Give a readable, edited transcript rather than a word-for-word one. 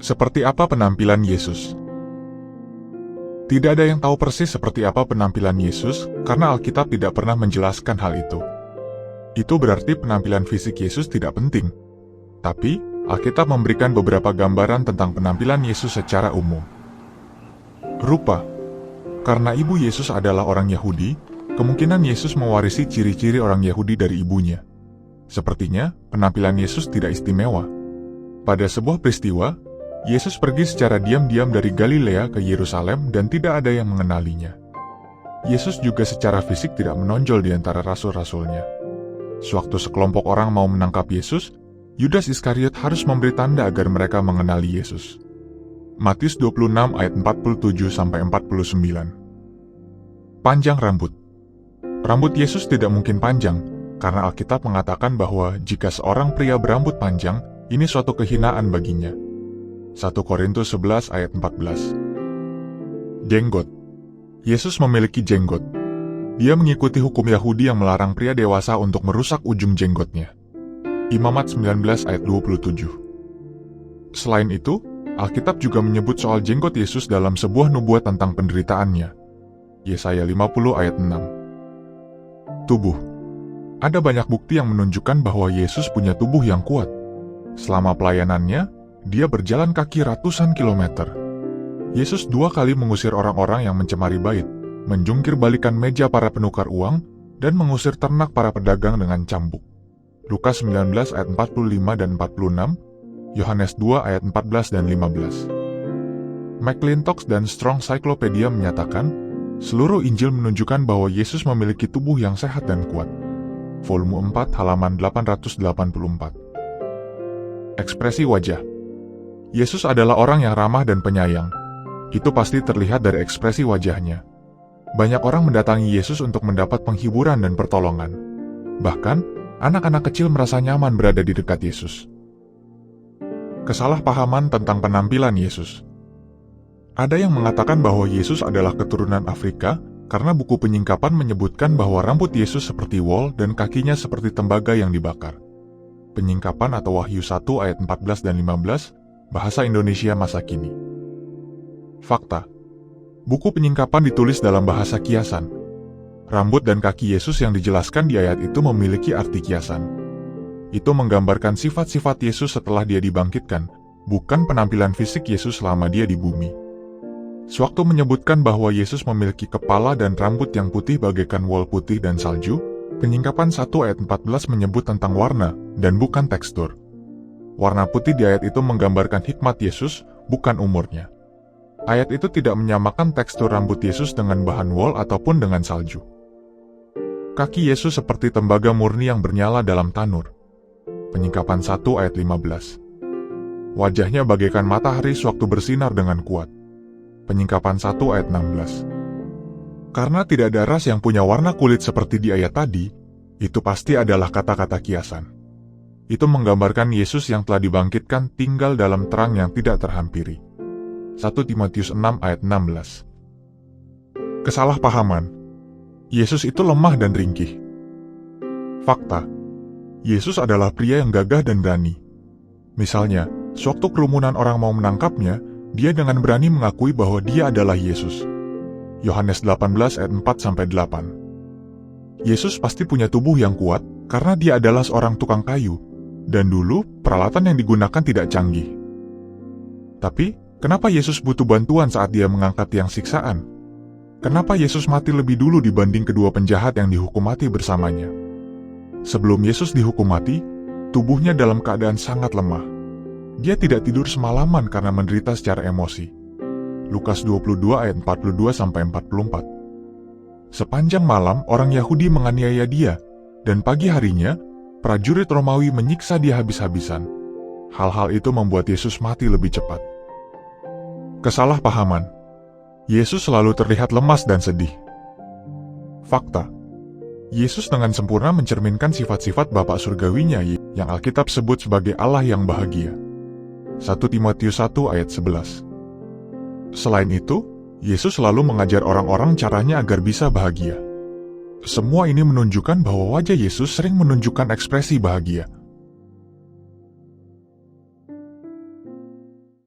Seperti apa penampilan Yesus? Tidak ada yang tahu persis seperti apa penampilan Yesus, karena Alkitab tidak pernah menjelaskan hal itu. Itu berarti penampilan fisik Yesus tidak penting. Tapi, Alkitab memberikan beberapa gambaran tentang penampilan Yesus secara umum. Rupa. Karena ibu Yesus adalah orang Yahudi, kemungkinan Yesus mewarisi ciri-ciri orang Yahudi dari ibunya. Sepertinya, penampilan Yesus tidak istimewa. Pada sebuah peristiwa, Yesus pergi secara diam-diam dari Galilea ke Yerusalem dan tidak ada yang mengenalinya. Yesus juga secara fisik tidak menonjol di antara rasul-rasulnya. Sewaktu sekelompok orang mau menangkap Yesus, Yudas Iskariot harus memberi tanda agar mereka mengenali Yesus. Matius 26 ayat 47-49. Panjang rambut. Rambut Yesus tidak mungkin panjang, karena Alkitab mengatakan bahwa jika seorang pria berambut panjang, ini suatu kehinaan baginya. 1 Korintus 11 ayat 14. Jenggot. Yesus memiliki jenggot. Dia mengikuti hukum Yahudi yang melarang pria dewasa untuk merusak ujung jenggotnya. Imamat 19 ayat 27. Selain itu, Alkitab juga menyebut soal jenggot Yesus dalam sebuah nubuat tentang penderitaannya. Yesaya 50 ayat 6. Tubuh. Ada banyak bukti yang menunjukkan bahwa Yesus punya tubuh yang kuat. Selama pelayanannya, dia berjalan kaki ratusan kilometer. Yesus 2 kali mengusir orang-orang yang mencemari bait, menjungkir balikan meja para penukar uang, dan mengusir ternak para pedagang dengan cambuk. Lukas 19 ayat 45 dan 46, Yohanes 2 ayat 14 dan 15. McClintock dan Strong Cyclopedia menyatakan, seluruh Injil menunjukkan bahwa Yesus memiliki tubuh yang sehat dan kuat. Volume 4 halaman 884. Ekspresi wajah. Yesus adalah orang yang ramah dan penyayang. Itu pasti terlihat dari ekspresi wajahnya. Banyak orang mendatangi Yesus untuk mendapat penghiburan dan pertolongan. Bahkan, anak-anak kecil merasa nyaman berada di dekat Yesus. Kesalahpahaman tentang penampilan Yesus. Ada yang mengatakan bahwa Yesus adalah keturunan Afrika karena buku penyingkapan menyebutkan bahwa rambut Yesus seperti wol dan kakinya seperti tembaga yang dibakar. Penyingkapan atau Wahyu 1 ayat 14 dan 15, Bahasa Indonesia masa kini. Fakta. Buku penyingkapan ditulis dalam bahasa kiasan. Rambut dan kaki Yesus yang dijelaskan di ayat itu memiliki arti kiasan. Itu menggambarkan sifat-sifat Yesus setelah dia dibangkitkan, bukan penampilan fisik Yesus selama dia di bumi. Sewaktu menyebutkan bahwa Yesus memiliki kepala dan rambut yang putih bagaikan wol putih dan salju, Penyingkapan 1 ayat 14 menyebut tentang warna dan bukan tekstur. Warna putih di ayat itu menggambarkan hikmat Yesus, bukan umurnya. Ayat itu tidak menyamakan tekstur rambut Yesus dengan bahan wol ataupun dengan salju. Kaki Yesus seperti tembaga murni yang bernyala dalam tanur. Penyingkapan 1 ayat 15. Wajahnya bagaikan matahari sewaktu bersinar dengan kuat. Penyingkapan 1 ayat 16. Karena tidak ada ras yang punya warna kulit seperti di ayat tadi, itu pasti adalah kata-kata kiasan. Itu menggambarkan Yesus yang telah dibangkitkan tinggal dalam terang yang tidak terhampiri. 1 Timotius 6 ayat 16. Kesalahpahaman. Yesus itu lemah dan ringkih. Fakta. Yesus adalah pria yang gagah dan berani. Misalnya, sewaktu kerumunan orang mau menangkapnya, dia dengan berani mengakui bahwa dia adalah Yesus. Yohanes 18 ayat 4-8. Yesus pasti punya tubuh yang kuat karena dia adalah seorang tukang kayu, dan dulu peralatan yang digunakan tidak canggih. Tapi, kenapa Yesus butuh bantuan saat dia mengangkat tiang siksaan? Kenapa Yesus mati lebih dulu dibanding kedua penjahat yang dihukum mati bersamanya? Sebelum Yesus dihukum mati, tubuhnya dalam keadaan sangat lemah. Dia tidak tidur semalaman karena menderita secara emosi. Lukas 22 ayat 42-44. Sepanjang malam orang Yahudi menganiaya dia, dan pagi harinya, prajurit Romawi menyiksa dia habis-habisan. Hal-hal itu membuat Yesus mati lebih cepat. Kesalahpahaman. Yesus selalu terlihat lemas dan sedih. Fakta. Yesus dengan sempurna mencerminkan sifat-sifat Bapa Surgawinya yang Alkitab sebut sebagai Allah yang bahagia. 1 Timotius 1 ayat 11. Selain itu, Yesus selalu mengajar orang-orang caranya agar bisa bahagia. Semua ini menunjukkan bahwa wajah Yesus sering menunjukkan ekspresi bahagia.